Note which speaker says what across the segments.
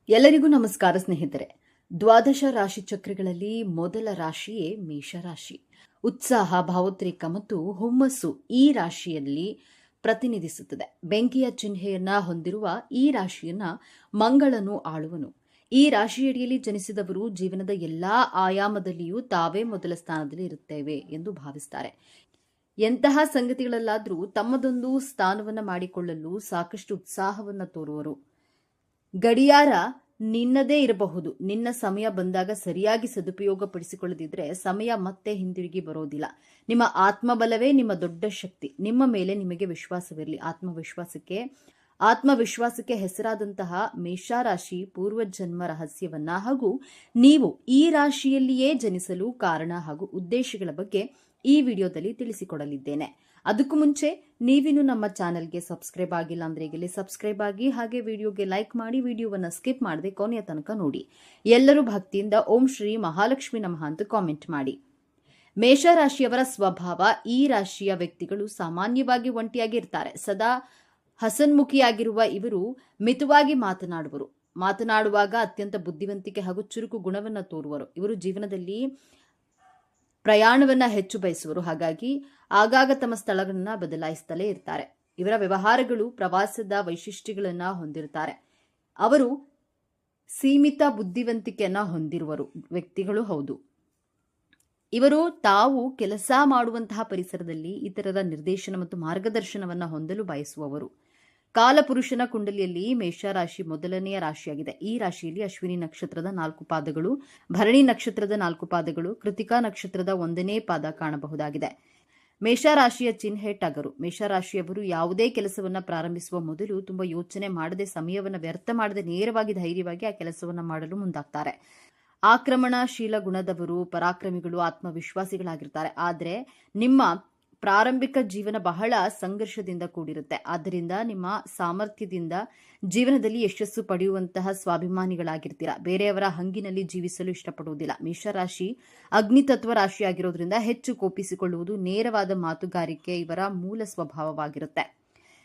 Speaker 1: ಎಲ್ಲರಿಗೂ ನಮಸ್ಕಾರ ಸ್ನೇಹಿತರೆ. ದ್ವಾದಶ ರಾಶಿ ಚಕ್ರಗಳಲ್ಲಿ ಮೊದಲ ರಾಶಿಯೇ ಮೇಷರಾಶಿ. ಉತ್ಸಾಹ, ಭಾವೋದ್ರೇಕ ಮತ್ತು ಹುಮ್ಮಸ್ಸು ಈ ರಾಶಿಯಲ್ಲಿ ಪ್ರತಿನಿಧಿಸುತ್ತದೆ. ಬೆಂಕಿಯ ಚಿಹ್ನೆಯನ್ನ ಹೊಂದಿರುವ ಈ ರಾಶಿಯನ್ನ ಮಂಗಳನು ಆಳುವನು. ಈ ರಾಶಿಯಡಿಯಲ್ಲಿ ಜನಿಸಿದವರು ಜೀವನದ ಎಲ್ಲಾ ಆಯಾಮದಲ್ಲಿಯೂ ತಾವೇ ಮೊದಲ ಸ್ಥಾನದಲ್ಲಿ ಇರುತ್ತೇವೆ ಎಂದು ಭಾವಿಸುತ್ತಾರೆ. ಎಂತಹ ಸಂಗತಿಗಳಲ್ಲಾದರೂ ತಮ್ಮದೊಂದು ಸ್ಥಾನವನ್ನ ಮಾಡಿಕೊಳ್ಳಲು ಸಾಕಷ್ಟು ಉತ್ಸಾಹವನ್ನ ತೋರುವರು. ಗಡಿಯಾರ ನಿನ್ನದೇ ಇರಬಹುದು. ನಿನ್ನ ಸಮಯ ಬಂದಾಗ ಸರಿಯಾಗಿ ಸದುಪಯೋಗ ಪಡಿಸಿಕೊಳ್ಳದಿದ್ರೆ ಸಮಯ ಮತ್ತೆ ಹಿಂದಿರುಗಿ ಬರೋದಿಲ್ಲ. ನಿಮ್ಮ ಆತ್ಮಬಲವೇ ನಿಮ್ಮ ದೊಡ್ಡ ಶಕ್ತಿ. ನಿಮ್ಮ ಮೇಲೆ ನಿಮಗೆ ವಿಶ್ವಾಸವಿರಲಿ. ಆತ್ಮವಿಶ್ವಾಸಕ್ಕೆ ಹೆಸರಾದಂತಹ ಮೇಷರಾಶಿ ಪೂರ್ವಜನ್ಮ ರಹಸ್ಯವನ್ನ ಹಾಗೂ ನೀವು ಈ ರಾಶಿಯಲ್ಲಿಯೇ ಜನಿಸಲು ಕಾರಣ ಹಾಗೂ ಉದ್ದೇಶಗಳ ಬಗ್ಗೆ ಈ ವಿಡಿಯೋದಲ್ಲಿ ತಿಳಿಸಿಕೊಡಲಿದ್ದೇನೆ. ಅದಕ್ಕೂ ಮುಂಚೆ ನೀವಿನ್ನು ನಮ್ಮ ಚಾನೆಲ್ಗೆ ಸಬ್ಸ್ಕ್ರೈಬ್ ಆಗಿಲ್ಲ ಅಂದ್ರೆ ಈಗಲೇ ಸಬ್ಸ್ಕ್ರೈಬ್ ಆಗಿ, ಹಾಗೆ ವಿಡಿಯೋಗೆ ಲೈಕ್ ಮಾಡಿ, ವಿಡಿಯೋವನ್ನ ಸ್ಕಿಪ್ ಮಾಡದೆ ಕೊನೆಯ ತನಕ ನೋಡಿ. ಎಲ್ಲರೂ ಭಕ್ತಿಯಿಂದ ಓಂ ಶ್ರೀ ಮಹಾಲಕ್ಷ್ಮಿ ನಮಃ ಅಂತ ಕಾಮೆಂಟ್ ಮಾಡಿ. ಮೇಷರಾಶಿಯವರ ಸ್ವಭಾವ: ಈ ರಾಶಿಯ ವ್ಯಕ್ತಿಗಳು ಸಾಮಾನ್ಯವಾಗಿ ಒಂಟಿಯಾಗಿ ಇರ್ತಾರೆ. ಸದಾ ಹಸನ್ಮುಖಿಯಾಗಿರುವ ಇವರು ಮಿತವಾಗಿ ಮಾತನಾಡುವಾಗ ಅತ್ಯಂತ ಬುದ್ಧಿವಂತಿಕೆ ಹಾಗೂ ಚುರುಕು ಗುಣವನ್ನ ತೋರುವರು. ಇವರು ಜೀವನದಲ್ಲಿ ಪ್ರಯಾಣವನ್ನ ಹೆಚ್ಚು ಬಯಸುವರು. ಹಾಗಾಗಿ ಆಗಾಗ ತಮ್ಮ ಸ್ಥಳಗಳನ್ನ ಬದಲಾಯಿಸುತ್ತಲೇ ಇರ್ತಾರೆ. ಇವರ ವ್ಯವಹಾರಗಳು ಪ್ರವಾಸದ ವೈಶಿಷ್ಟ್ಯಗಳನ್ನ ಹೊಂದಿರುತ್ತಾರೆ. ಅವರು ಸೀಮಿತ ಬುದ್ಧಿವಂತಿಕೆಯನ್ನ ಹೊಂದಿರುವರು ವ್ಯಕ್ತಿಗಳು ಹೌದು. ಇವರು ತಾವು ಕೆಲಸ ಮಾಡುವಂತಹ ಪರಿಸರದಲ್ಲಿ ಇತರರ ನಿರ್ದೇಶನ ಮತ್ತು ಮಾರ್ಗದರ್ಶನವನ್ನ ಹೊಂದಲು ಬಯಸುವವರು. ಕಾಲಪುರುಷನ ಕುಂಡಲಿಯಲ್ಲಿ ಮೇಷರಾಶಿ ಮೊದಲನೆಯ ರಾಶಿಯಾಗಿದೆ. ಈ ರಾಶಿಯಲ್ಲಿ ಅಶ್ವಿನಿ ನಕ್ಷತ್ರದ 4 ಪಾದಗಳು, ಭರಣಿ ನಕ್ಷತ್ರದ 4 ಪಾದಗಳು, ಕೃತಿಕಾ ನಕ್ಷತ್ರದ 1ನೇ ಪಾದ ಕಾಣಬಹುದಾಗಿದೆ. ಮೇಷರಾಶಿಯ ಚಿಹ್ನೆ ಟಗರು. ಮೇಷರಾಶಿಯವರು ಯಾವುದೇ ಕೆಲಸವನ್ನ ಪ್ರಾರಂಭಿಸುವ ಮೊದಲು ತುಂಬಾ ಯೋಚನೆ ಮಾಡದೆ, ಸಮಯವನ್ನ ವ್ಯರ್ಥ ಮಾಡದೆ ನೇರವಾಗಿ ಧೈರ್ಯವಾಗಿ ಆ ಕೆಲಸವನ್ನ ಮಾಡಲು ಮುಂದಾಗ್ತಾರೆ. ಆಕ್ರಮಣಶೀಲ ಗುಣದವರು, ಪರಾಕ್ರಮಿಗಳು, ಆತ್ಮವಿಶ್ವಾಸಿಗಳಾಗಿರ್ತಾರೆ. ಆದರೆ ನಿಮ್ಮ ಪ್ರಾರಂಭಿಕ ಜೀವನ ಬಹಳ ಸಂಘರ್ಷದಿಂದ ಕೂಡಿರುತ್ತೆ. ಆದ್ದರಿಂದ ನಿಮ್ಮ ಸಾಮರ್ಥ್ಯದಿಂದ ಜೀವನದಲ್ಲಿ ಯಶಸ್ಸು ಪಡೆಯುವಂತಹ ಸ್ವಾಭಿಮಾನಿಗಳಾಗಿರ್ತೀರಾ. ಬೇರೆಯವರ ಹಂಗಿನಲ್ಲಿ ಜೀವಿಸಲು ಇಷ್ಟಪಡುವುದಿಲ್ಲ. ಮೇಷರಾಶಿ ಅಗ್ನಿತತ್ವ ರಾಶಿಯಾಗಿರೋದ್ರಿಂದ ಹೆಚ್ಚು ಕೋಪಿಸಿಕೊಳ್ಳುವುದು, ನೇರವಾದ ಮಾತುಗಾರಿಕೆ ಇವರ ಮೂಲ ಸ್ವಭಾವವಾಗಿರುತ್ತೆ.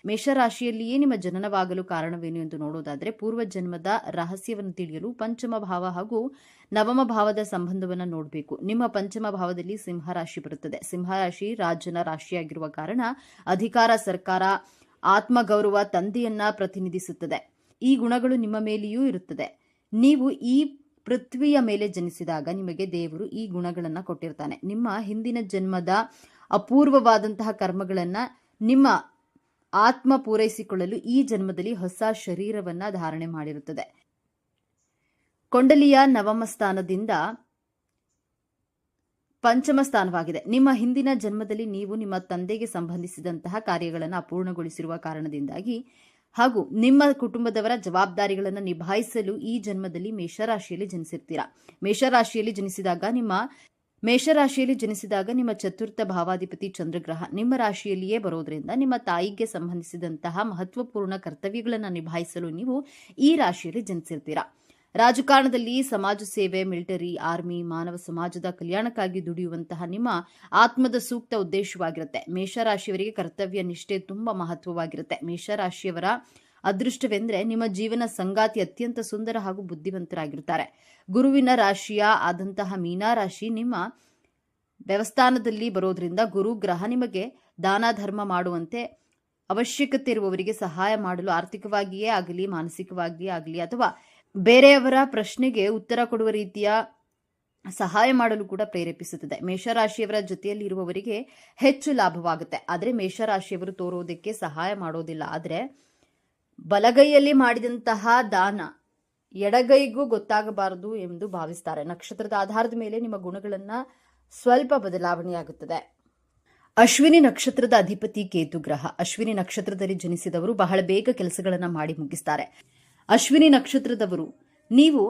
Speaker 1: ಮೇಷರಾಶಿಯಲ್ಲಿಯೇ ನಿಮ್ಮ ಜನನವಾಗಲು ಕಾರಣವೇನು ಎಂದು ನೋಡೋದಾದ್ರೆ, ಪೂರ್ವಜನ್ಮದ ರಹಸ್ಯವನ್ನು ತಿಳಿಯಲು ಪಂಚಮ ಭಾವ ಹಾಗೂ ನವಮ ಭಾವದ ಸಂಬಂಧವನ್ನು ನೋಡಬೇಕು. ನಿಮ್ಮ ಪಂಚಮ ಭಾವದಲ್ಲಿ ಸಿಂಹರಾಶಿ ಬರುತ್ತದೆ. ಸಿಂಹರಾಶಿ ರಾಜನ ರಾಶಿಯಾಗಿರುವ ಕಾರಣ ಅಧಿಕಾರ, ಸರ್ಕಾರ, ಆತ್ಮಗೌರವ, ತಂದೆಯನ್ನ ಪ್ರತಿನಿಧಿಸುತ್ತದೆ. ಈ ಗುಣಗಳು ನಿಮ್ಮ ಮೇಲೆಯೂ ಇರುತ್ತದೆ. ನೀವು ಈ ಪೃಥ್ವಿಯ ಮೇಲೆ ಜನಿಸಿದಾಗ ನಿಮಗೆ ದೇವರು ಈ ಗುಣಗಳನ್ನ ಕೊಟ್ಟಿರ್ತಾನೆ. ನಿಮ್ಮ ಹಿಂದಿನ ಜನ್ಮದ ಅಪೂರ್ವವಾದಂತಹ ಕರ್ಮಗಳನ್ನ ನಿಮ್ಮ ಆತ್ಮ ಪೂರೈಸಿಕೊಳ್ಳಲು ಈ ಜನ್ಮದಲ್ಲಿ ಹೊಸ ಶರೀರವನ್ನ ಧಾರಣೆ ಮಾಡಿರುತ್ತದೆ. ಕೊಂಡಲಿಯ ನವಮ ಸ್ಥಾನದಿಂದ ಪಂಚಮ ಸ್ಥಾನವಾಗಿದೆ. ನಿಮ್ಮ ಹಿಂದಿನ ಜನ್ಮದಲ್ಲಿ ನೀವು ನಿಮ್ಮ ತಂದೆಗೆ ಸಂಬಂಧಿಸಿದಂತಹ ಕಾರ್ಯಗಳನ್ನು ಅಪೂರ್ಣಗೊಳಿಸಿರುವ ಕಾರಣದಿಂದಾಗಿ ಹಾಗೂ ನಿಮ್ಮ ಕುಟುಂಬದವರ ಜವಾಬ್ದಾರಿಗಳನ್ನು ನಿಭಾಯಿಸಲು ಈ ಜನ್ಮದಲ್ಲಿ ಮೇಷರಾಶಿಯಲ್ಲಿ ಜನಿಸಿರ್ತೀರಾ. ಮೇಷರಾಶಿಯಲ್ಲಿ ಜನಿಸಿದಾಗ ನಿಮ್ಮ ಚತುರ್ಥ ಭಾವಾಧಿಪತಿ ಚಂದ್ರಗ್ರಹ ನಿಮ್ಮ ರಾಶಿಯಲ್ಲಿಯೇ ಬರೋದ್ರಿಂದ ನಿಮ್ಮ ತಾಯಿಗೆ ಸಂಬಂಧಿಸಿದಂತಹ ಮಹತ್ವಪೂರ್ಣ ಕರ್ತವ್ಯಗಳನ್ನು ನಿಭಾಯಿಸಲು ನೀವು ಈ ರಾಶಿಯಲ್ಲಿ ಜನಿಸಿರ್ತೀರಾ. ರಾಜಕಾರಣದಲ್ಲಿ, ಸಮಾಜ ಸೇವೆ, ಮಿಲಿಟರಿ, ಆರ್ಮಿ, ಮಾನವ ಸಮಾಜದ ಕಲ್ಯಾಣಕ್ಕಾಗಿ ದುಡಿಯುವಂತಹ ನಿಮ್ಮ ಆತ್ಮದ ಸೂಕ್ತ ಉದ್ದೇಶವಾಗಿರುತ್ತೆ. ಮೇಷರಾಶಿಯವರಿಗೆ ಕರ್ತವ್ಯ ನಿಷ್ಠೆ ತುಂಬಾ ಮಹತ್ವವಾಗಿರುತ್ತೆ. ಮೇಷರಾಶಿಯವರ ಅದೃಷ್ಟವೆಂದ್ರೆ ನಿಮ್ಮ ಜೀವನ ಸಂಗಾತಿ ಅತ್ಯಂತ ಸುಂದರ ಹಾಗೂ ಬುದ್ಧಿವಂತರಾಗಿರ್ತಾರೆ. ಗುರುವಿನ ರಾಶಿಯ ಆದಂತಹ ಮೀನರಾಶಿ ನಿಮ್ಮ ವ್ಯವಸ್ಥಾನದಲ್ಲಿ ಬರೋದ್ರಿಂದ ಗುರು ಗ್ರಹ ನಿಮಗೆ ದಾನ ಧರ್ಮ ಮಾಡುವಂತೆ ಅವಶ್ಯಕತೆ ಇರುವವರಿಗೆ ಸಹಾಯ ಮಾಡಲು, ಆರ್ಥಿಕವಾಗಿಯೇ ಆಗಲಿ ಮಾನಸಿಕವಾಗಿಯೇ ಆಗಲಿ ಅಥವಾ ಬೇರೆಯವರ ಪ್ರಶ್ನೆಗೆ ಉತ್ತರ ಕೊಡುವ ರೀತಿಯ ಸಹಾಯ ಮಾಡಲು ಕೂಡ ಪ್ರೇರೇಪಿಸುತ್ತದೆ. ಮೇಷರಾಶಿಯವರ ಜೊತೆಯಲ್ಲಿ ಇರುವವರಿಗೆ ಹೆಚ್ಚು ಲಾಭವಾಗುತ್ತೆ. ಆದರೆ ಮೇಷರಾಶಿಯವರು ತೋರೋದಕ್ಕೆ ಸಹಾಯ ಮಾಡೋದಿಲ್ಲ. ಆದರೆ ಬಲಗೈಯಲ್ಲಿ ಮಾಡಿದಂತಹ ದಾನ ಎಡಗೈಗೂ ಗೊತ್ತಾಗಬಾರದು ಎಂದು ಭಾವಿಸ್ತಾರೆ. ನಕ್ಷತ್ರದ ಆಧಾರದ ಮೇಲೆ ನಿಮ್ಮ ಗುಣಗಳನ್ನ ಸ್ವಲ್ಪ ಬದಲಾವಣೆಯಾಗುತ್ತದೆ. ಅಶ್ವಿನಿ ನಕ್ಷತ್ರದ ಅಧಿಪತಿ ಕೇತು ಗ್ರಹ. ಅಶ್ವಿನಿ ನಕ್ಷತ್ರದಲ್ಲಿ ಜನಿಸಿದವರು ಬಹಳ ಬೇಗ ಕೆಲಸಗಳನ್ನ ಮಾಡಿ ಮುಗಿಸ್ತಾರೆ. ಅಶ್ವಿನಿ ನಕ್ಷತ್ರದವರು ನೀವು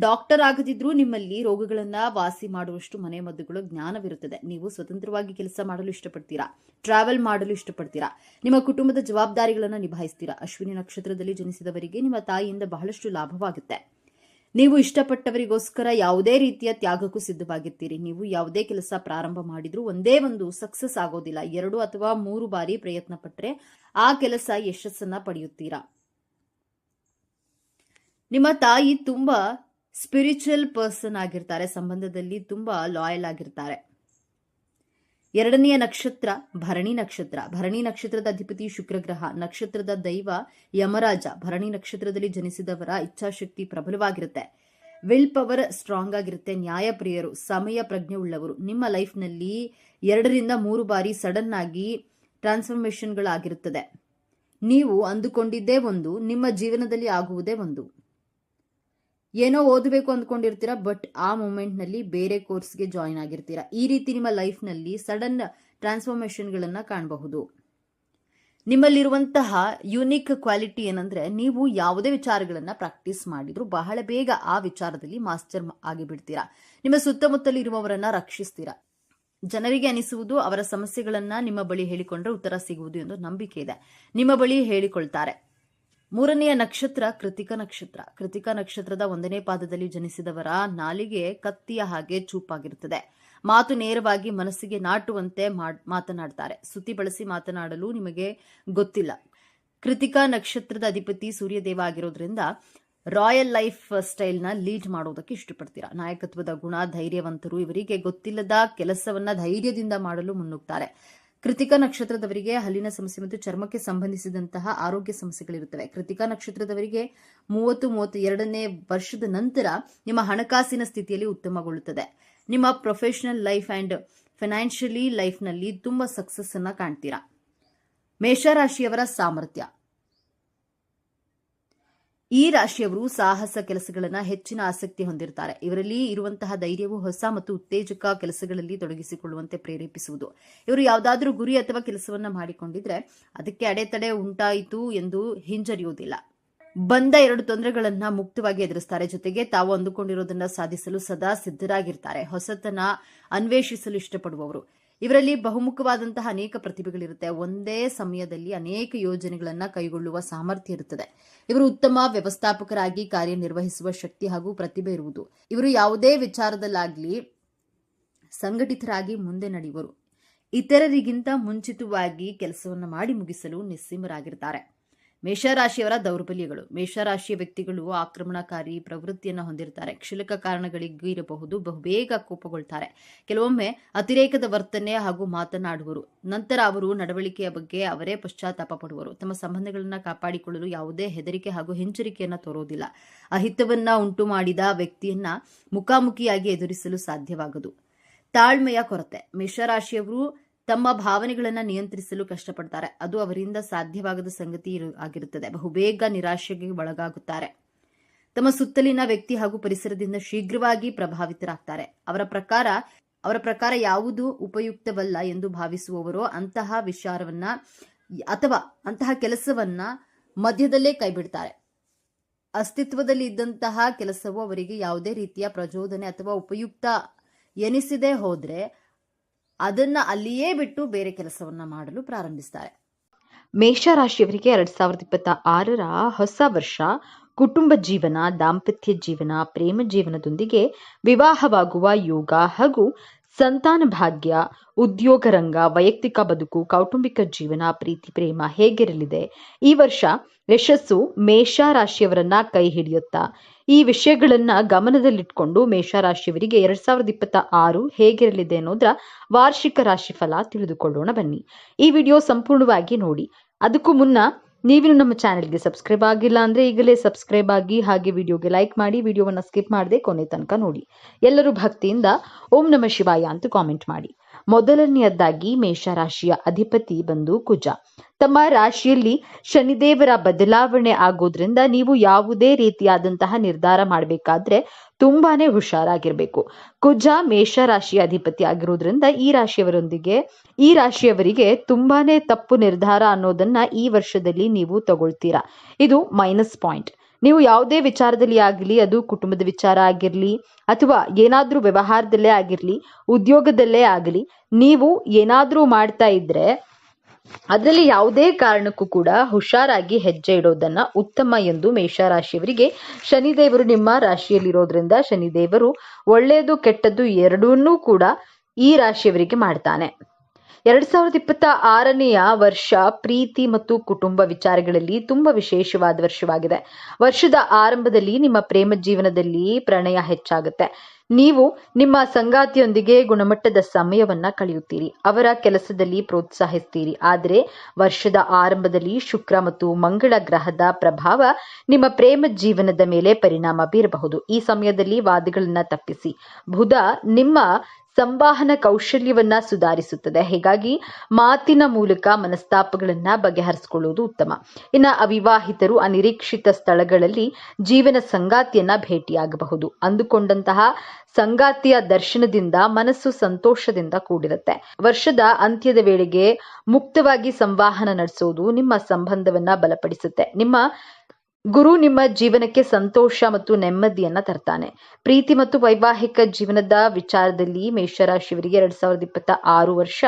Speaker 1: ಡಾಕ್ಟರ್ ಆಗದಿದ್ರೂ ನಿಮ್ಮಲ್ಲಿ ರೋಗಗಳನ್ನ ವಾಸಿ ಮಾಡುವಷ್ಟು ಮನೆಮದ್ದುಗಳು ಜ್ಞಾನವಿರುತ್ತದೆ. ನೀವು ಸ್ವತಂತ್ರವಾಗಿ ಕೆಲಸ ಮಾಡಲು ಇಷ್ಟಪಡ್ತೀರಾ, ಟ್ರಾವೆಲ್ ಮಾಡಲು ಇಷ್ಟಪಡ್ತೀರಾ, ನಿಮ್ಮ ಕುಟುಂಬದ ಜವಾಬ್ದಾರಿಗಳನ್ನು ನಿಭಾಯಿಸ್ತೀರಾ. ಅಶ್ವಿನಿ ನಕ್ಷತ್ರದಲ್ಲಿ ಜನಿಸಿದವರಿಗೆ ನಿಮ್ಮ ತಾಯಿಯಿಂದ ಬಹಳಷ್ಟು ಲಾಭವಾಗುತ್ತೆ. ನೀವು ಇಷ್ಟಪಟ್ಟವರಿಗೋಸ್ಕರ ಯಾವುದೇ ರೀತಿಯ ತ್ಯಾಗಕ್ಕೂ ಸಿದ್ಧವಾಗಿರ್ತೀರಿ. ನೀವು ಯಾವುದೇ ಕೆಲಸ ಪ್ರಾರಂಭ ಮಾಡಿದ್ರೂ ಒಂದೇ ಒಂದು ಸಕ್ಸಸ್ ಆಗೋದಿಲ್ಲ. 2 ಅಥವಾ 3 ಬಾರಿ ಪ್ರಯತ್ನ ಪಟ್ಟರೆ ಆ ಕೆಲಸ ಯಶಸ್ಸನ್ನ ಪಡೆಯುತ್ತೀರಾ. ನಿಮ್ಮ ತಾಯಿ ತುಂಬಾ ಸ್ಪಿರಿಚುವಲ್ ಪರ್ಸನ್ ಆಗಿರ್ತಾರೆ, ಸಂಬಂಧದಲ್ಲಿ ತುಂಬಾ ಲಾಯಲ್ ಆಗಿರ್ತಾರೆ. ಎರಡನೆಯ ನಕ್ಷತ್ರ ಭರಣಿ ನಕ್ಷತ್ರ. ಭರಣಿ ನಕ್ಷತ್ರದ ಅಧಿಪತಿ ಶುಕ್ರಗ್ರಹ, ನಕ್ಷತ್ರದ ದೈವ ಯಮರಾಜ. ಭರಣಿ ನಕ್ಷತ್ರದಲ್ಲಿ ಜನಿಸಿದವರ ಇಚ್ಛಾಶಕ್ತಿ ಪ್ರಬಲವಾಗಿರುತ್ತೆ, ವಿಲ್ ಪವರ್ ಸ್ಟ್ರಾಂಗ್ ಆಗಿರುತ್ತೆ, ನ್ಯಾಯಪ್ರಿಯರು, ಸಮಯ ಪ್ರಜ್ಞೆ ಉಳ್ಳವರು. ನಿಮ್ಮ ಲೈಫ್ನಲ್ಲಿ 2-3 ಬಾರಿ ಸಡನ್ ಆಗಿ ಟ್ರಾನ್ಸ್ಫಾರ್ಮೇಶನ್ಗಳಾಗಿರುತ್ತದೆ. ನೀವು ಅಂದುಕೊಂಡಿದ್ದೇ ಒಂದು, ನಿಮ್ಮ ಜೀವನದಲ್ಲಿ ಆಗುವುದೇ ಒಂದು. ಏನೋ ಓದಬೇಕು ಅಂದ್ಕೊಂಡಿರ್ತೀರಾ, ಬಟ್ ಆ ಮೂಮೆಂಟ್ನಲ್ಲಿ ಬೇರೆ ಕೋರ್ಸ್ಗೆ ಜಾಯಿನ್ ಆಗಿರ್ತೀರಾ. ಈ ರೀತಿ ನಿಮ್ಮ ಲೈಫ್ನಲ್ಲಿ ಸಡನ್ ಟ್ರಾನ್ಸ್ಫಾರ್ಮೇಶನ್ಗಳನ್ನು ಕಾಣಬಹುದು. ನಿಮ್ಮಲ್ಲಿರುವಂತಹ ಯುನಿಕ್ ಕ್ವಾಲಿಟಿ ಏನಂದ್ರೆ, ನೀವು ಯಾವುದೇ ವಿಚಾರಗಳನ್ನು ಪ್ರಾಕ್ಟೀಸ್ ಮಾಡಿದ್ರು ಬಹಳ ಬೇಗ ಆ ವಿಚಾರದಲ್ಲಿ ಮಾಸ್ಟರ್ ಆಗಿಬಿಡ್ತೀರಾ. ನಿಮ್ಮ ಸುತ್ತಮುತ್ತಲಿರುವವರನ್ನ ರಕ್ಷಿಸ್ತೀರಾ. ಜನರಿಗೆ ಅನಿಸುವುದು ಅವರ ಸಮಸ್ಯೆಗಳನ್ನ ನಿಮ್ಮ ಬಳಿ ಹೇಳಿಕೊಂಡ್ರೆ ಉತ್ತರ ಸಿಗುವುದು ಎಂದು ನಂಬಿಕೆ ಇದೆ. ನಿಮ್ಮ ಬಳಿ ಹೇಳಿಕೊಳ್ತಾರೆ. ಮೂರನೆಯ ನಕ್ಷತ್ರ ಕೃತಿಕ ನಕ್ಷತ್ರ. ಕೃತಿಕ ನಕ್ಷತ್ರದ 1ನೇ ಪಾದದಲ್ಲಿ ಜನಿಸಿದವರ ನಾಲಿಗೆ ಕತ್ತಿಯ ಹಾಗೆ ಚೂಪಾಗಿರುತ್ತದೆ. ಮಾತು ನೇರವಾಗಿ ಮನಸ್ಸಿಗೆ ನಾಟುವಂತೆ ಮಾತನಾಡ್ತಾರೆ. ಸುತ್ತಿ ಬಳಸಿ ಮಾತನಾಡಲು ನಿಮಗೆ ಗೊತ್ತಿಲ್ಲ. ಕೃತಿಕ ನಕ್ಷತ್ರದ ಅಧಿಪತಿ ಸೂರ್ಯದೇವ ಆಗಿರೋದ್ರಿಂದ ರಾಯಲ್ ಲೈಫ್ ಸ್ಟೈಲ್ನ ಲೀಡ್ ಮಾಡೋದಕ್ಕೆ ಇಷ್ಟಪಡ್ತೀರಾ. ನಾಯಕತ್ವದ ಗುಣ, ಧೈರ್ಯವಂತರು. ಇವರಿಗೆ ಗೊತ್ತಿಲ್ಲದ ಕೆಲಸವನ್ನ ಧೈರ್ಯದಿಂದ ಮಾಡಲು ಮುನ್ನುಗ್ತಾರೆ. ಕೃತಿಕ ನಕ್ಷತ್ರದವರಿಗೆ ಹಲ್ಲಿನ ಸಮಸ್ಯೆ ಮತ್ತು ಚರ್ಮಕ್ಕೆ ಸಂಬಂಧಿಸಿದಂತಹ ಆರೋಗ್ಯ ಸಮಸ್ಯೆಗಳಿರುತ್ತವೆ. ಕೃತಿಕ ನಕ್ಷತ್ರದವರಿಗೆ 30-32ನೇ ವರ್ಷದ ನಂತರ ನಿಮ್ಮ ಹಣಕಾಸಿನ ಸ್ಥಿತಿಯಲ್ಲಿ ಉತ್ತಮಗೊಳ್ಳುತ್ತದೆ. ನಿಮ್ಮ ಪ್ರೊಫೆಷನಲ್ ಲೈಫ್ ಅಂಡ್ ಫೈನಾನ್ಷಿಯಲಿ ಲೈಫ್ನಲ್ಲಿ ತುಂಬಾ ಸಕ್ಸಸ್ ಅನ್ನ ಕಾಣ್ತೀರಾ. ಮೇಷರಾಶಿಯವರ ಸಾಮರ್ಥ್ಯ. ಈ ರಾಶಿಯವರು ಸಾಹಸ ಕೆಲಸಗಳನ್ನ ಹೆಚ್ಚಿನ ಆಸಕ್ತಿ ಹೊಂದಿರುತ್ತಾರೆ. ಇವರಲ್ಲಿ ಇರುವಂತಹ ಧೈರ್ಯವು ಹೊಸ ಮತ್ತು ಉತ್ತೇಜಕ ಕೆಲಸಗಳಲ್ಲಿ ತೊಡಗಿಸಿಕೊಳ್ಳುವಂತೆ ಪ್ರೇರೇಪಿಸುವುದು. ಇವರು ಯಾವುದಾದ್ರೂ ಗುರಿ ಅಥವಾ ಕೆಲಸವನ್ನ ಮಾಡಿಕೊಂಡಿದ್ರೆ ಅದಕ್ಕೆ ಅಡೆತಡೆ ಉಂಟಾಯಿತು ಎಂದು ಹಿಂಜರಿಯುವುದಿಲ್ಲ. ಬಂದ 2 ತೊಂದರೆಗಳನ್ನ ಮುಕ್ತವಾಗಿ ಎದುರಿಸ್ತಾರೆ. ಜೊತೆಗೆ ತಾವು ಅಂದುಕೊಂಡಿರೋದನ್ನ ಸಾಧಿಸಲು ಸದಾ ಸಿದ್ಧರಾಗಿರ್ತಾರೆ. ಹೊಸತನ ಅನ್ವೇಷಿಸಲು ಇಷ್ಟಪಡುವವರು. ಇವರಲ್ಲಿ ಬಹುಮುಖವಾದಂತಹ ಅನೇಕ ಪ್ರತಿಭೆಗಳಿರುತ್ತೆ. ಒಂದೇ ಸಮಯದಲ್ಲಿ ಅನೇಕ ಯೋಜನೆಗಳನ್ನ ಕೈಗೊಳ್ಳುವ ಸಾಮರ್ಥ್ಯ ಇರುತ್ತದೆ. ಇವರು ಉತ್ತಮ ವ್ಯವಸ್ಥಾಪಕರಾಗಿ ಕಾರ್ಯನಿರ್ವಹಿಸುವ ಶಕ್ತಿ ಹಾಗೂ ಪ್ರತಿಭೆ ಇರುವುದು. ಇವರು ಯಾವುದೇ ವಿಚಾರದಲ್ಲಾಗ್ಲಿ ಸಂಘಟಿತರಾಗಿ ಮುಂದೆ ನಡೆಯುವರು. ಇತರರಿಗಿಂತ ಮುಂಚಿತವಾಗಿ ಕೆಲಸವನ್ನು ಮಾಡಿ ಮುಗಿಸಲು ನಿಸ್ಸೀಮರಾಗಿರ್ತಾರೆ. ಮೇಷರಾಶಿಯವರ ದೌರ್ಬಲ್ಯಗಳು. ಮೇಷರಾಶಿಯ ವ್ಯಕ್ತಿಗಳು ಆಕ್ರಮಣಕಾರಿ ಪ್ರವೃತ್ತಿಯನ್ನು ಹೊಂದಿರುತ್ತಾರೆ. ಕ್ಷುಲ್ಲಕ ಕಾರಣಗಳಿಗೂ ಇರಬಹುದು, ಬಹುಬೇಗ ಕೋಪಗೊಳ್ತಾರೆ. ಕೆಲವೊಮ್ಮೆ ಅತಿರೇಕದ ವರ್ತನೆ ಹಾಗೂ ಮಾತನಾಡುವರು. ನಂತರ ಅವರು ನಡವಳಿಕೆಯ ಬಗ್ಗೆ ಅವರೇ ಪಶ್ಚಾತ್ತಾಪ ಪಡುವರು. ತಮ್ಮ ಸಂಬಂಧಗಳನ್ನು ಕಾಪಾಡಿಕೊಳ್ಳಲು ಯಾವುದೇ ಹೆದರಿಕೆ ಹಾಗೂ ಹಿಂಜರಿಕೆಯನ್ನ ತೋರೋದಿಲ್ಲ. ಅಹಿತವನ್ನ ಉಂಟು ಮಾಡಿದ ವ್ಯಕ್ತಿಯನ್ನ ಮುಖಾಮುಖಿಯಾಗಿ ಎದುರಿಸಲು ಸಾಧ್ಯವಾಗದು. ತಾಳ್ಮೆಯ ಕೊರತೆ. ಮೇಷರಾಶಿಯವರು ತಮ್ಮ ಭಾವನೆಗಳನ್ನು ನಿಯಂತ್ರಿಸಲು ಕಷ್ಟಪಡ್ತಾರೆ. ಅದು ಅವರಿಂದ ಸಾಧ್ಯವಾಗದ ಸಂಗತಿ ಆಗಿರುತ್ತದೆ. ಬಹುಬೇಗ ನಿರಾಶೆಗೆ ಒಳಗಾಗುತ್ತಾರೆ. ತಮ್ಮ ಸುತ್ತಲಿನ ವ್ಯಕ್ತಿ ಹಾಗೂ ಪರಿಸರದಿಂದ ಶೀಘ್ರವಾಗಿ ಪ್ರಭಾವಿತರಾಗ್ತಾರೆ. ಅವರ ಪ್ರಕಾರ ಯಾವುದು ಉಪಯುಕ್ತವಲ್ಲ ಎಂದು ಭಾವಿಸುವವರೋ ಅಂತಹ ವಿಚಾರವನ್ನ ಅಥವಾ ಅಂತಹ ಕೆಲಸವನ್ನ ಮಧ್ಯದಲ್ಲೇ ಕೈಬಿಡ್ತಾರೆ. ಅಸ್ತಿತ್ವದಲ್ಲಿ ಇದ್ದಂತಹ ಕೆಲಸವು ಅವರಿಗೆ ಯಾವುದೇ ರೀತಿಯ ಪ್ರಚೋದನೆ ಅಥವಾ ಉಪಯುಕ್ತ ಎನಿಸದೆ ಹೋದ್ರೆ ಅದನ್ನ ಅಲ್ಲಿಯೇ ಬಿಟ್ಟು ಬೇರೆ ಕೆಲಸವನ್ನ ಮಾಡಲು ಪ್ರಾರಂಭಿಸ್ತಾರೆ.
Speaker 2: ಮೇಷರಾಶಿಯವರಿಗೆ 2026ರ ಹೊಸ ವರ್ಷ ಕುಟುಂಬ ಜೀವನ, ದಾಂಪತ್ಯ ಜೀವನ, ಪ್ರೇಮ ಜೀವನದೊಂದಿಗೆ ವಿವಾಹವಾಗುವ ಯೋಗ ಹಾಗೂ ಸಂತಾನ ಭಾಗ್ಯ, ಉದ್ಯೋಗ ರಂಗ, ವೈಯಕ್ತಿಕ ಬದುಕು, ಕೌಟುಂಬಿಕ ಜೀವನ, ಪ್ರೀತಿ ಪ್ರೇಮ ಹೇಗಿರಲಿದೆ? ಈ ವರ್ಷ ಯಶಸ್ಸು ಮೇಷರಾಶಿಯವರನ್ನ ಕೈ ಹಿಡಿಯುತ್ತಾ? ಈ ವಿಷಯಗಳನ್ನ ಗಮನದಲ್ಲಿಟ್ಕೊಂಡು ಮೇಷರಾಶಿಯವರಿಗೆ 2026 ಹೇಗಿರಲಿದೆ ಅನ್ನೋದ್ರ ವಾರ್ಷಿಕ ರಾಶಿಫಲ ತಿಳಿದುಕೊಳ್ಳೋಣ ಬನ್ನಿ. ಈ ವಿಡಿಯೋ ಸಂಪೂರ್ಣವಾಗಿ ನೋಡಿ. ಅದಕ್ಕೂ ಮುನ್ನ ನೀವಿನ್ನು ನಮ್ಮ ಚಾನೆಲ್ಗೆ ಸಬ್ಸ್ಕ್ರೈಬ್ ಆಗಿಲ್ಲ ಅಂದ್ರೆ ಈಗಲೇ ಸಬ್ಸ್ಕ್ರೈಬ್ ಆಗಿ, ಹಾಗೆ ವಿಡಿಯೋಗೆ ಲೈಕ್ ಮಾಡಿ, ವಿಡಿಯೋವನ್ನ ಸ್ಕಿಪ್ ಮಾಡದೆ ಕೊನೆ ತನಕ ನೋಡಿ. ಎಲ್ಲರೂ ಭಕ್ತಿಯಿಂದ ಓಂ ನಮಃ ಶಿವಾಯ ಅಂತ ಕಾಮೆಂಟ್ ಮಾಡಿ. ಮೊದಲನೆಯದಾಗಿ ಮೇಷರಾಶಿಯ ಅಧಿಪತಿ ಬಂದು ಕುಜ. ತಮ್ಮ ರಾಶಿಯಲ್ಲಿ ಶನಿದೇವರ ಬದಲಾವಣೆ ಆಗೋದ್ರಿಂದ ನೀವು ಯಾವುದೇ ರೀತಿಯಾದಂತಹ ನಿರ್ಧಾರ ಮಾಡಬೇಕಾದ್ರೆ ತುಂಬಾನೇ ಹುಷಾರಾಗಿರ್ಬೇಕು. ಕುಜ ಮೇಷರಾಶಿಯ ಅಧಿಪತಿ ಆಗಿರೋದ್ರಿಂದ ಈ ರಾಶಿಯವರಿಗೆ ತುಂಬಾನೇ ತಪ್ಪು ನಿರ್ಧಾರ ಅನ್ನೋದನ್ನ ಈ ವರ್ಷದಲ್ಲಿ ನೀವು ತಗೊಳ್ತೀರಾ. ಇದು ಮೈನಸ್ ಪಾಯಿಂಟ್. ನೀವು ಯಾವುದೇ ವಿಚಾರದಲ್ಲಿ ಆಗಲಿ, ಅದು ಕುಟುಂಬದ ವಿಚಾರ ಆಗಿರ್ಲಿ ಅಥವಾ ಏನಾದ್ರೂ ವ್ಯವಹಾರದಲ್ಲೇ ಆಗಿರ್ಲಿ, ಉದ್ಯೋಗದಲ್ಲೇ ಆಗಲಿ, ನೀವು ಏನಾದ್ರೂ ಮಾಡ್ತಾ ಇದ್ರೆ ಅದರಲ್ಲಿ ಯಾವುದೇ ಕಾರಣಕ್ಕೂ ಕೂಡ ಹುಷಾರಾಗಿ ಹೆಜ್ಜೆ ಇಡೋದನ್ನ ಉತ್ತಮ ಎಂದು ಮೇಷರಾಶಿಯವರಿಗೆ ಶನಿದೇವರು ನಿಮ್ಮ ರಾಶಿಯಲ್ಲಿರೋದ್ರಿಂದ ಶನಿದೇವರು ಒಳ್ಳೆಯದು ಕೆಟ್ಟದ್ದು ಎರಡನ್ನೂ ಕೂಡ ಈ ರಾಶಿಯವರಿಗೆ ಮಾಡ್ತಾನೆ. 2026ನೇ ವರ್ಷ ಪ್ರೀತಿ ಮತ್ತು ಕುಟುಂಬ ವಿಚಾರಗಳಲ್ಲಿ ತುಂಬಾ ವಿಶೇಷವಾದ ವರ್ಷವಾಗಿದೆ. ವರ್ಷದ ಆರಂಭದಲ್ಲಿ ನಿಮ್ಮ ಪ್ರೇಮ ಜೀವನದಲ್ಲಿ ಪ್ರಣಯ ಹೆಚ್ಚಾಗುತ್ತೆ. ನೀವು ನಿಮ್ಮ ಸಂಗಾತಿಯೊಂದಿಗೆ ಗುಣಮಟ್ಟದ ಸಮಯವನ್ನ ಕಳೆಯುತ್ತೀರಿ, ಅವರ ಕೆಲಸದಲ್ಲಿ ಪ್ರೋತ್ಸಾಹಿಸ್ತೀರಿ. ಆದರೆ ವರ್ಷದ ಆರಂಭದಲ್ಲಿ ಶುಕ್ರ ಮತ್ತು ಮಂಗಳ ಗ್ರಹದ ಪ್ರಭಾವ ನಿಮ್ಮ ಪ್ರೇಮ ಜೀವನದ ಮೇಲೆ ಪರಿಣಾಮ ಬೀರಬಹುದು. ಈ ಸಮಯದಲ್ಲಿ ವಾದಗಳನ್ನ ತಪ್ಪಿಸಿ. ಬುಧ ನಿಮ್ಮ ಸಂವಹನ ಕೌಶಲ್ಯವನ್ನ ಸುಧಾರಿಸುತ್ತದೆ. ಹೀಗಾಗಿ ಮಾತಿನ ಮೂಲಕ ಮನಸ್ತಾಪಗಳನ್ನ ಬಗೆಹರಿಸಿಕೊಳ್ಳುವುದು ಉತ್ತಮ. ಇನ್ನು ಅವಿವಾಹಿತರು ಅನಿರೀಕ್ಷಿತ ಸ್ಥಳಗಳಲ್ಲಿ ಜೀವನ ಸಂಗಾತಿಯನ್ನ ಭೇಟಿಯಾಗಬಹುದು. ಅಂದುಕೊಂಡಂತಹ ಸಂಗಾತಿಯ ದರ್ಶನದಿಂದ ಮನಸ್ಸು ಸಂತೋಷದಿಂದ ಕೂಡಿರುತ್ತೆ. ವರ್ಷದ ಅಂತ್ಯದ ವೇಳೆಗೆ ಮುಕ್ತವಾಗಿ ಸಂವಹನ ನಡೆಸುವುದು ನಿಮ್ಮ ಸಂಬಂಧವನ್ನ ಬಲಪಡಿಸುತ್ತೆ. ನಿಮ್ಮ ಗುರು ನಿಮ್ಮ ಜೀವನಕ್ಕೆ ಸಂತೋಷ ಮತ್ತು ನೆಮ್ಮದಿಯನ್ನ ತರ್ತಾನೆ. ಪ್ರೀತಿ ಮತ್ತು ವೈವಾಹಿಕ ಜೀವನದ ವಿಚಾರದಲ್ಲಿ ಮೇಷರಾಶಿಯವರಿಗೆ 2026 ವರ್ಷ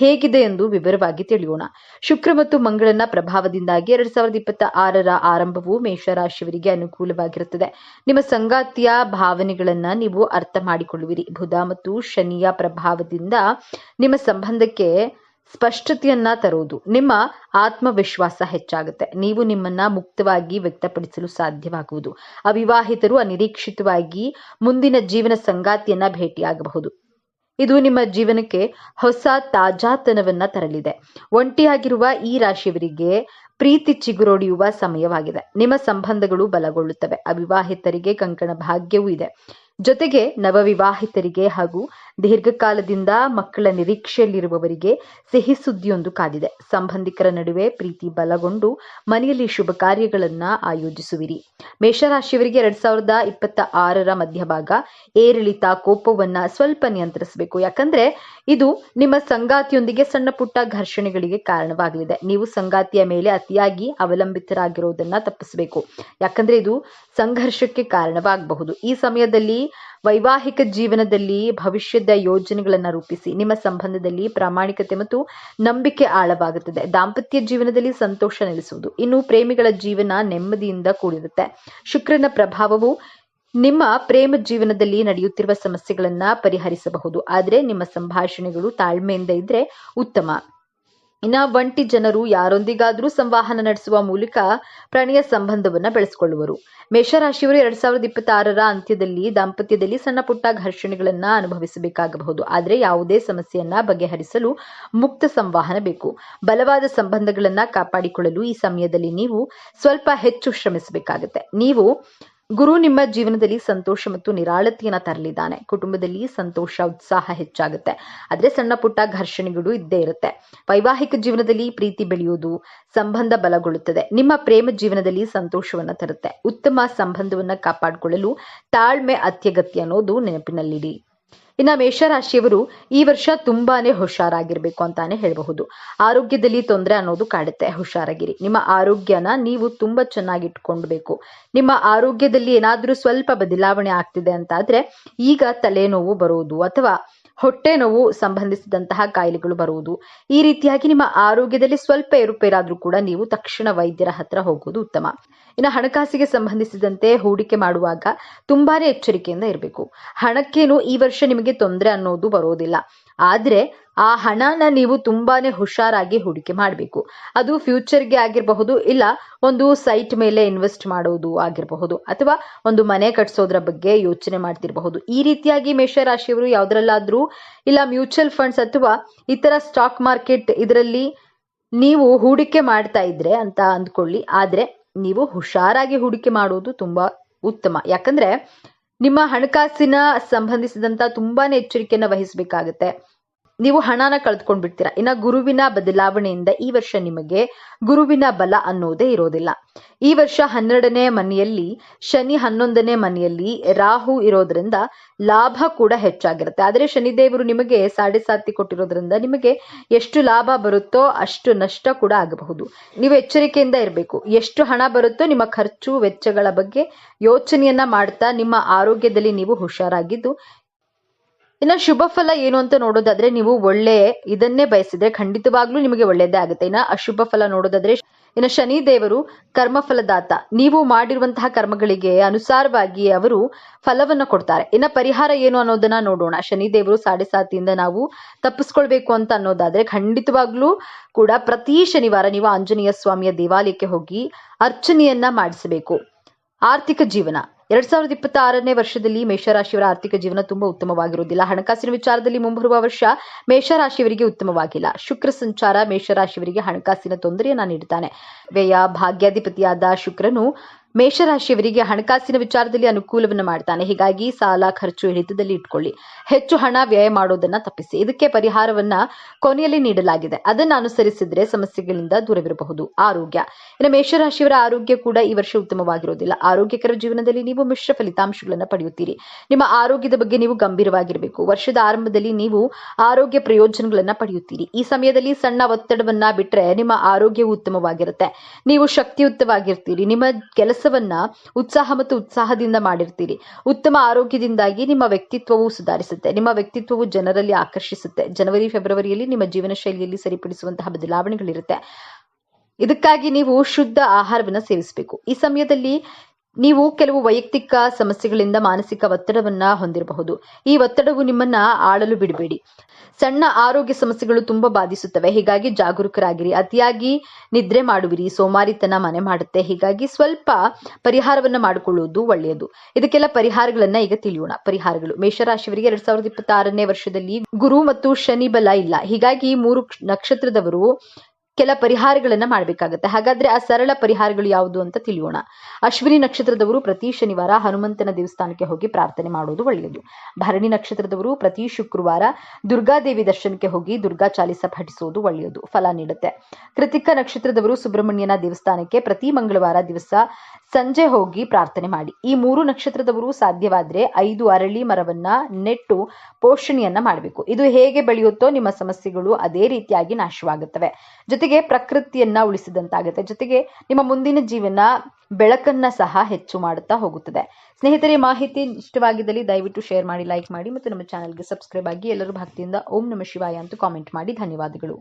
Speaker 2: ಹೇಗಿದೆ ಎಂದು ವಿವರವಾಗಿ ತಿಳಿಯೋಣ. ಶುಕ್ರ ಮತ್ತು ಮಂಗಳನ ಪ್ರಭಾವದಿಂದಾಗಿ 2026ರ ಆರಂಭವು ಮೇಷರಾಶಿಯವರಿಗೆ ಅನುಕೂಲವಾಗಿರುತ್ತದೆ. ನಿಮ್ಮ ಸಂಗಾತಿಯ ಭಾವನೆಗಳನ್ನ ನೀವು ಅರ್ಥ ಮಾಡಿಕೊಳ್ಳುವಿರಿ. ಬುಧ ಮತ್ತು ಶನಿಯ ಪ್ರಭಾವದಿಂದ ನಿಮ್ಮ ಸಂಬಂಧಕ್ಕೆ ಸ್ಪಷ್ಟತೆಯನ್ನ ತರುವುದು. ನಿಮ್ಮ ಆತ್ಮವಿಶ್ವಾಸ ಹೆಚ್ಚಾಗುತ್ತೆ. ನೀವು ನಿಮ್ಮನ್ನ ಮುಕ್ತವಾಗಿ ವ್ಯಕ್ತಪಡಿಸಲು ಸಾಧ್ಯವಾಗುವುದು. ಅವಿವಾಹಿತರು ಅನಿರೀಕ್ಷಿತವಾಗಿ ಮುಂದಿನ ಜೀವನ ಸಂಗಾತಿಯನ್ನ ಭೇಟಿಯಾಗಬಹುದು. ಇದು ನಿಮ್ಮ ಜೀವನಕ್ಕೆ ಹೊಸ ತಾಜಾತನವನ್ನ ತರಲಿದೆ. ಒಂಟಿಯಾಗಿರುವ ಈ ರಾಶಿಯವರಿಗೆ ಪ್ರೀತಿ ಚಿಗುರೊಡೆಯುವ ಸಮಯವಾಗಿದೆ. ನಿಮ್ಮ ಸಂಬಂಧಗಳು ಬಲಗೊಳ್ಳುತ್ತವೆ. ಅವಿವಾಹಿತರಿಗೆ ಕಂಕಣ ಭಾಗ್ಯವೂ ಇದೆ. ಜೊತೆಗೆ ನವವಿವಾಹಿತರಿಗೆ ಹಾಗೂ ದೀರ್ಘಕಾಲದಿಂದ ಮಕ್ಕಳ ನಿರೀಕ್ಷೆಯಲ್ಲಿರುವವರಿಗೆ ಸಿಹಿ ಸುದ್ದಿಯೊಂದು ಕಾದಿದೆ. ಸಂಬಂಧಿಕರ ನಡುವೆ ಪ್ರೀತಿ ಬಲಗೊಂಡು ಮನೆಯಲ್ಲಿ ಶುಭ ಕಾರ್ಯಗಳನ್ನ ಆಯೋಜಿಸುವಿರಿ. ಮೇಷರಾಶಿಯವರಿಗೆ 2026ರ ಮಧ್ಯಭಾಗ ಏರಿಳಿತ, ಕೋಪವನ್ನ ಸ್ವಲ್ಪ ನಿಯಂತ್ರಿಸಬೇಕು. ಯಾಕಂದ್ರೆ ಇದು ನಿಮ್ಮ ಸಂಗಾತಿಯೊಂದಿಗೆ ಸಣ್ಣ ಪುಟ್ಟ ಘರ್ಷಣೆಗಳಿಗೆ ಕಾರಣವಾಗಲಿದೆ. ನೀವು ಸಂಗಾತಿಯ ಮೇಲೆ ಅತಿಯಾಗಿ ಅವಲಂಬಿತರಾಗಿರೋದನ್ನ ತಪ್ಪಿಸಬೇಕು. ಯಾಕಂದ್ರೆ ಇದು ಸಂಘರ್ಷಕ್ಕೆ ಕಾರಣವಾಗಬಹುದು. ಈ ಸಮಯದಲ್ಲಿ ವೈವಾಹಿಕ ಜೀವನದಲ್ಲಿ ಭವಿಷ್ಯದ ಯೋಜನೆಗಳನ್ನ ರೂಪಿಸಿ. ನಿಮ್ಮ ಸಂಬಂಧದಲ್ಲಿ ಪ್ರಾಮಾಣಿಕತೆ ಮತ್ತು ನಂಬಿಕೆ ಆಳವಾಗುತ್ತದೆ. ದಾಂಪತ್ಯ ಜೀವನದಲ್ಲಿ ಸಂತೋಷ ನೆಲೆಸುವುದು. ಇನ್ನು ಪ್ರೇಮಿಗಳ ಜೀವನ ನೆಮ್ಮದಿಯಿಂದ ಕೂಡಿರುತ್ತೆ. ಶುಕ್ರನ ಪ್ರಭಾವವು ನಿಮ್ಮ ಪ್ರೇಮ ಜೀವನದಲ್ಲಿ ನಡೆಯುತ್ತಿರುವ ಸಮಸ್ಯೆಗಳನ್ನ ಪರಿಹರಿಸಬಹುದು. ಆದರೆ ನಿಮ್ಮ ಸಂಭಾಷಣೆಗಳು ತಾಳ್ಮೆಯಿಂದ ಇದ್ರೆ ಉತ್ತಮ. ಇನ್ನ ಒಂಟಿ ಜನರು ಯಾರೊಂದಿಗಾದ್ರೂ ಸಂವಹನ ನಡೆಸುವ ಮೂಲಕ ಪ್ರಣಯ ಸಂಬಂಧವನ್ನ ಬೆಳೆಸಿಕೊಳ್ಳುವರು. ಮೇಷರಾಶಿಯವರು 2026ರ ಅಂತ್ಯದಲ್ಲಿ ದಾಂಪತ್ಯದಲ್ಲಿ ಸಣ್ಣ ಪುಟ್ಟ ಘರ್ಷಣೆಗಳನ್ನ ಅನುಭವಿಸಬೇಕಾಗಬಹುದು. ಆದರೆ ಯಾವುದೇ ಸಮಸ್ಯೆಯನ್ನ ಬಗೆಹರಿಸಲು ಮುಕ್ತ ಸಂವಹನ ಬೇಕು. ಬಲವಾದ ಸಂಬಂಧಗಳನ್ನ ಕಾಪಾಡಿಕೊಳ್ಳಲು ಈ ಸಮಯದಲ್ಲಿ ನೀವು ಸ್ವಲ್ಪ ಹೆಚ್ಚು ಶ್ರಮಿಸಬೇಕಾಗುತ್ತೆ. ಗುರು ನಿಮ್ಮ ಜೀವನದಲ್ಲಿ ಸಂತೋಷ ಮತ್ತು ನಿರಾಳತೆಯನ್ನ ತರಲಿದ್ದಾನೆ. ಕುಟುಂಬದಲ್ಲಿ ಸಂತೋಷ, ಉತ್ಸಾಹ ಹೆಚ್ಚಾಗುತ್ತೆ. ಆದ್ರೆ ಸಣ್ಣ ಪುಟ್ಟ ಘರ್ಷಣೆಗಳು ಇದ್ದೇ ಇರುತ್ತೆ. ವೈವಾಹಿಕ ಜೀವನದಲ್ಲಿ ಪ್ರೀತಿ ಬೆಳೆಯುವುದು, ಸಂಬಂಧ ಬಲಗೊಳ್ಳುತ್ತದೆ. ನಿಮ್ಮ ಪ್ರೇಮ ಜೀವನದಲ್ಲಿ ಸಂತೋಷವನ್ನ ತರುತ್ತೆ. ಉತ್ತಮ ಸಂಬಂಧವನ್ನ ಕಾಪಾಡಿಕೊಳ್ಳಲು ತಾಳ್ಮೆ ಅತ್ಯಗತ್ಯ ಅನ್ನೋದು ನೆನಪಿನಲ್ಲಿಡಿ. ಇನ್ನು ಮೇಷರಾಶಿಯವರು ಈ ವರ್ಷ ತುಂಬಾನೇ ಹುಷಾರಾಗಿರ್ಬೇಕು ಅಂತಾನೆ ಹೇಳಬಹುದು. ಆರೋಗ್ಯದಲ್ಲಿ ತೊಂದರೆ ಅನ್ನೋದು ಕಾಡುತ್ತೆ. ಹುಷಾರಾಗಿರಿ. ನಿಮ್ಮ ಆರೋಗ್ಯನ ನೀವು ತುಂಬಾ ಚೆನ್ನಾಗಿ ಇಟ್ಕೊಳ್ಬೇಕು. ನಿಮ್ಮ ಆರೋಗ್ಯದಲ್ಲಿ ಏನಾದ್ರೂ ಸ್ವಲ್ಪ ಬದಲಾವಣೆ ಆಗ್ತಿದೆ ಅಂತಾದ್ರೆ ಈಗ ತಲೆನೋವು ಬರುವುದು ಅಥವಾ ಹೊಟ್ಟೆ ನೋವು ಸಂಬಂಧಿಸಿದಂತಹ ಕಾಯಿಲೆಗಳು ಬರುವುದು, ಈ ರೀತಿಯಾಗಿ ನಿಮ್ಮ ಆರೋಗ್ಯದಲ್ಲಿ ಸ್ವಲ್ಪ ಏರುಪೇರಾದ್ರೂ ಕೂಡ ನೀವು ತಕ್ಷಣ ವೈದ್ಯರ ಹತ್ರ ಹೋಗೋದು ಉತ್ತಮ. ಇನ್ನು ಹಣಕಾಸಿಗೆ ಸಂಬಂಧಿಸಿದಂತೆ ಹೂಡಿಕೆ ಮಾಡುವಾಗ ತುಂಬಾನೇ ಎಚ್ಚರಿಕೆಯಿಂದ ಇರಬೇಕು. ಹಣಕ್ಕೇನು ಈ ವರ್ಷ ನಿಮಗೆ ತೊಂದರೆ ಅನ್ನೋದು ಬರೋದಿಲ್ಲ. ಆದ್ರೆ ಆ ಹಣನ ನೀವು ತುಂಬಾನೇ ಹುಷಾರಾಗಿ ಹೂಡಿಕೆ ಮಾಡಬೇಕು. ಅದು ಫ್ಯೂಚರ್ಗೆ ಆಗಿರಬಹುದು, ಇಲ್ಲ ಒಂದು ಸೈಟ್ ಮೇಲೆ ಇನ್ವೆಸ್ಟ್ ಮಾಡೋದು ಆಗಿರಬಹುದು, ಅಥವಾ ಒಂದು ಮನೆ ಕಟ್ಸೋದ್ರ ಬಗ್ಗೆ ಯೋಚನೆ ಮಾಡ್ತಿರಬಹುದು. ಈ ರೀತಿಯಾಗಿ ಮೇಷರಾಶಿಯವರು ಯಾವ್ದ್ರಲ್ಲಾದ್ರೂ ಇಲ್ಲ ಮ್ಯೂಚುವಲ್ ಫಂಡ್ಸ್ ಅಥವಾ ಇತರ ಸ್ಟಾಕ್ ಮಾರ್ಕೆಟ್ ಇದರಲ್ಲಿ ನೀವು ಹೂಡಿಕೆ ಮಾಡ್ತಾ ಇದ್ರೆ ಅಂತ ಅಂದ್ಕೊಳ್ಳಿ. ಆದ್ರೆ ನೀವು ಹುಷಾರಾಗಿ ಹೂಡಿಕೆ ಮಾಡೋದು ತುಂಬಾ ಉತ್ತಮ. ಯಾಕಂದ್ರೆ ನಿಮ್ಮ ಹಣಕಾಸಿನ ಸಂಬಂಧಿಸಿದಂತ ತುಂಬಾನೇ ಎಚ್ಚರಿಕೆಯನ್ನ ವಹಿಸಬೇಕಾಗತ್ತೆ. ನೀವು ಹಣನ ಕಳೆದುಕೊಂಡು ಬಿಡ್ತೀರಾ. ಇನ್ನ ಗುರುವಿನ ಬದಲಾವಣೆಯಿಂದ ಈ ವರ್ಷ ನಿಮಗೆ ಗುರುವಿನ ಬಲ ಅನ್ನೋದೇ ಇರೋದಿಲ್ಲ. ಈ ವರ್ಷ 12ನೇ ಮನೆಯಲ್ಲಿ ಶನಿ, 11ನೇ ಮನೆಯಲ್ಲಿ ರಾಹು ಇರೋದ್ರಿಂದ ಲಾಭ ಕೂಡ ಹೆಚ್ಚಾಗಿರುತ್ತೆ. ಆದ್ರೆ ಶನಿದೇವರು ನಿಮಗೆ 7.5 ಕೊಟ್ಟಿರೋದ್ರಿಂದ ನಿಮಗೆ ಎಷ್ಟು ಲಾಭ ಬರುತ್ತೋ ಅಷ್ಟು ನಷ್ಟ ಕೂಡ ಆಗಬಹುದು. ನೀವು ಎಚ್ಚರಿಕೆಯಿಂದ ಇರಬೇಕು. ಎಷ್ಟು ಹಣ ಬರುತ್ತೋ ನಿಮ್ಮ ಖರ್ಚು ವೆಚ್ಚಗಳ ಬಗ್ಗೆ ಯೋಚನೆಯನ್ನ ಮಾಡ್ತಾ ನಿಮ್ಮ ಆರೋಗ್ಯದಲ್ಲಿ ನೀವು ಹುಷಾರಾಗಿದ್ದು. ಇನ್ನ ಶುಭ ಫಲ ಏನು ಅಂತ ನೋಡೋದಾದ್ರೆ ನೀವು ಒಳ್ಳೆ ಇದನ್ನೇ ಬಯಸಿದ್ರೆ ಖಂಡಿತವಾಗ್ಲೂ ನಿಮಗೆ ಒಳ್ಳೇದೇ ಆಗುತ್ತೆ. ಇನ್ನ ಅಶುಭ ಫಲ ನೋಡೋದಾದ್ರೆ ಇನ್ನು ಶನಿ ದೇವರು ಕರ್ಮಫಲದಾತ. ನೀವು ಮಾಡಿರುವಂತಹ ಕರ್ಮಗಳಿಗೆ ಅನುಸಾರವಾಗಿ ಅವರು ಫಲವನ್ನು ಕೊಡ್ತಾರೆ. ಇನ್ನು ಪರಿಹಾರ ಏನು ಅನ್ನೋದನ್ನ ನೋಡೋಣ. ಶನಿ ದೇವರು 7.5 ನಾವು ತಪ್ಪಿಸ್ಕೊಳ್ಬೇಕು ಅಂತ ಅನ್ನೋದಾದ್ರೆ ಖಂಡಿತವಾಗ್ಲೂ ಕೂಡ ಪ್ರತಿ ಶನಿವಾರ ನೀವು ಆಂಜನೇಯ ಸ್ವಾಮಿಯ ದೇವಾಲಯಕ್ಕೆ ಹೋಗಿ ಅರ್ಚನೆಯನ್ನ ಮಾಡಿಸಬೇಕು. ಆರ್ಥಿಕ ಜೀವನ 2026ನೇ ವರ್ಷದಲ್ಲಿ ಮೇಷರಾಶಿಯವರ ಆರ್ಥಿಕ ಜೀವನ ತುಂಬಾ ಉತ್ತಮವಾಗಿರುವುದಿಲ್ಲ. ಹಣಕಾಸಿನ ವಿಚಾರದಲ್ಲಿ ಮುಂಬರುವ ವರ್ಷ ಮೇಷರಾಶಿಯವರಿಗೆ ಉತ್ತಮವಾಗಿಲ್ಲ. ಶುಕ್ರ ಸಂಚಾರ ಮೇಷರಾಶಿಯವರಿಗೆ ಹಣಕಾಸಿನ ತೊಂದರೆಯನ್ನ ನೀಡುತ್ತಾನೆ. ವ್ಯಯ ಭಾಗ್ಯಾಧಿಪತಿಯಾದ ಶುಕ್ರನು ಮೇಷರಾಶಿಯವರಿಗೆ ಹಣಕಾಸಿನ ವಿಚಾರದಲ್ಲಿ ಅನುಕೂಲವನ್ನು ಮಾಡ್ತಾನೆ. ಹೀಗಾಗಿ ಸಾಲ ಖರ್ಚು ಹಿಡಿತದಲ್ಲಿ ಇಟ್ಕೊಳ್ಳಿ. ಹೆಚ್ಚು ಹಣ ವ್ಯಯ ಮಾಡೋದನ್ನ ತಪ್ಪಿಸಿ. ಇದಕ್ಕೆ ಪರಿಹಾರವನ್ನ ಕೊನೆಯಲ್ಲಿ ನೀಡಲಾಗಿದೆ. ಅದನ್ನು ಅನುಸರಿಸಿದ್ರೆ ಸಮಸ್ಯೆಗಳಿಂದ ದೂರವಿರಬಹುದು. ಆರೋಗ್ಯ, ಇನ್ನು ಮೇಷರಾಶಿಯವರ ಆರೋಗ್ಯ ಕೂಡ ಈ ವರ್ಷ ಉತ್ತಮವಾಗಿರುವುದಿಲ್ಲ. ಆರೋಗ್ಯಕರ ಜೀವನದಲ್ಲಿ ನೀವು ಮಿಶ್ರ ಫಲಿತಾಂಶಗಳನ್ನು ಪಡೆಯುತ್ತೀರಿ. ನಿಮ್ಮ ಆರೋಗ್ಯದ ಬಗ್ಗೆ ನೀವು ಗಂಭೀರವಾಗಿರಬೇಕು. ವರ್ಷದ ಆರಂಭದಲ್ಲಿ ನೀವು ಆರೋಗ್ಯ ಪ್ರಯೋಜನಗಳನ್ನ ಪಡೆಯುತ್ತೀರಿ. ಈ ಸಮಯದಲ್ಲಿ ಸಣ್ಣ ಒತ್ತಡವನ್ನ ಬಿಟ್ರೆ ನಿಮ್ಮ ಆರೋಗ್ಯವು ಉತ್ತಮವಾಗಿರುತ್ತೆ. ನೀವು ಶಕ್ತಿಯುತವಾಗಿರ್ತೀರಿ. ನಿಮ್ಮ ಕೆಲಸವನ್ನ ಉತ್ಸಾಹ ಮತ್ತು ಉತ್ಸಾಹದಿಂದ ಮಾಡಿರ್ತೀರಿ. ಉತ್ತಮ ಆರೋಗ್ಯದಿಂದಾಗಿ ನಿಮ್ಮ ವ್ಯಕ್ತಿತ್ವವು ಸುಧಾರಿಸುತ್ತೆ. ನಿಮ್ಮ ವ್ಯಕ್ತಿತ್ವವು ಜನರಲ್ಲಿ ಆಕರ್ಷಿಸುತ್ತೆ. ಜನವರಿ ಫೆಬ್ರವರಿಯಲ್ಲಿ ನಿಮ್ಮ ಜೀವನ ಶೈಲಿಯಲ್ಲಿ ಸರಿಪಡಿಸುವಂತಹ ಬದಲಾವಣೆಗಳಿರುತ್ತೆ. ಇದಕ್ಕಾಗಿ ನೀವು ಶುದ್ಧ ಆಹಾರವನ್ನು ಸೇವಿಸಬೇಕು. ಈ ಸಮಯದಲ್ಲಿ ನೀವು ಕೆಲವು ವೈಯಕ್ತಿಕ ಸಮಸ್ಯೆಗಳಿಂದ ಮಾನಸಿಕ ಒತ್ತಡವನ್ನ ಹೊಂದಿರಬಹುದು. ಈ ಒತ್ತಡವು ನಿಮ್ಮನ್ನ ಆಳಲು ಬಿಡಬೇಡಿ. ಸಣ್ಣ ಆರೋಗ್ಯ ಸಮಸ್ಯೆಗಳು ತುಂಬಾ ಬಾಧಿಸುತ್ತವೆ. ಹೀಗಾಗಿ ಜಾಗರೂಕರಾಗಿರಿ. ಅತಿಯಾಗಿ ನಿದ್ರೆ ಮಾಡುವಿರಿ. ಸೋಮಾರಿತನ ಮನೆ ಮಾಡುತ್ತೆ. ಹೀಗಾಗಿ ಸ್ವಲ್ಪ ಪರಿಹಾರವನ್ನ ಮಾಡಿಕೊಳ್ಳುವುದು ಒಳ್ಳೆಯದು. ಇದಕ್ಕೆಲ್ಲ ಪರಿಹಾರಗಳನ್ನ ಈಗ ತಿಳಿಯೋಣ. ಪರಿಹಾರಗಳು: ಮೇಷರಾಶಿಯವರಿಗೆ 2026ನೇ ವರ್ಷದಲ್ಲಿ ಗುರು ಮತ್ತು ಶನಿ ಬಲ ಇಲ್ಲ. ಹೀಗಾಗಿ 3 ನಕ್ಷತ್ರದವರು ಕೆಲ ಪರಿಹಾರಗಳನ್ನ ಮಾಡಬೇಕಾಗತ್ತೆ. ಹಾಗಾದ್ರೆ ಆ ಸರಳ ಪರಿಹಾರಗಳು ಯಾವುದು ಅಂತ ತಿಳಿಯೋಣ. ಅಶ್ವಿನಿ ನಕ್ಷತ್ರದವರು ಪ್ರತಿ ಶನಿವಾರ ಹನುಮಂತನ ದೇವಸ್ಥಾನಕ್ಕೆ ಹೋಗಿ ಪ್ರಾರ್ಥನೆ ಮಾಡೋದು ಒಳ್ಳೆಯದು. ಭರಣಿ ನಕ್ಷತ್ರದವರು ಪ್ರತಿ ಶುಕ್ರವಾರ ದುರ್ಗಾದೇವಿ ದರ್ಶನಕ್ಕೆ ಹೋಗಿ ದುರ್ಗಾ ಚಾಲಿಸ ಪಠಿಸೋದು ಒಳ್ಳೆಯದು, ಫಲ ನೀಡುತ್ತೆ. ಕೃತಿಕ ನಕ್ಷತ್ರದವರು ಸುಬ್ರಹ್ಮಣ್ಯನ ದೇವಸ್ಥಾನಕ್ಕೆ ಪ್ರತಿ ಮಂಗಳವಾರ ದಿವಸ ಸಂಜೆ ಹೋಗಿ ಪ್ರಾರ್ಥನೆ ಮಾಡಿ. ಈ 3 ನಕ್ಷತ್ರದವರು ಸಾಧ್ಯವಾದ್ರೆ 5 ಅರಳಿ ಮರವನ್ನ ನೆಟ್ಟು ಪೋಷಣೆಯನ್ನ ಮಾಡಬೇಕು. ಇದು ಹೇಗೆ ಬೆಳೆಯುತ್ತೋ ನಿಮ್ಮ ಸಮಸ್ಯೆಗಳು ಅದೇ ರೀತಿಯಾಗಿ ನಾಶವಾಗುತ್ತವೆ. ಜೊತೆಗೆ ಪ್ರಕೃತಿಯನ್ನ ಉಳಿಸಿದಂತಾಗುತ್ತೆ. ಜೊತೆಗೆ ನಿಮ್ಮ ಮುಂದಿನ ಜೀವನ ಬೆಳಕನ್ನ ಸಹ ಹೆಚ್ಚು ಮಾಡುತ್ತಾ ಹೋಗುತ್ತದೆ. ಸ್ನೇಹಿತರೆ, ಮಾಹಿತಿ ಇಷ್ಟವಾಗಿದ್ದಲ್ಲಿ ದಯವಿಟ್ಟು ಶೇರ್ ಮಾಡಿ, ಲೈಕ್ ಮಾಡಿ ಮತ್ತು ನಮ್ಮ ಚಾನೆಲ್ಗೆ ಸಬ್ಸ್ಕ್ರೈಬ್ ಆಗಿ. ಎಲ್ಲರೂ ಭಕ್ತಿಯಿಂದ ಓಂ ನಮಃ ಶಿವಾಯ ಅಂತ ಕಾಮೆಂಟ್ ಮಾಡಿ. ಧನ್ಯವಾದಗಳು.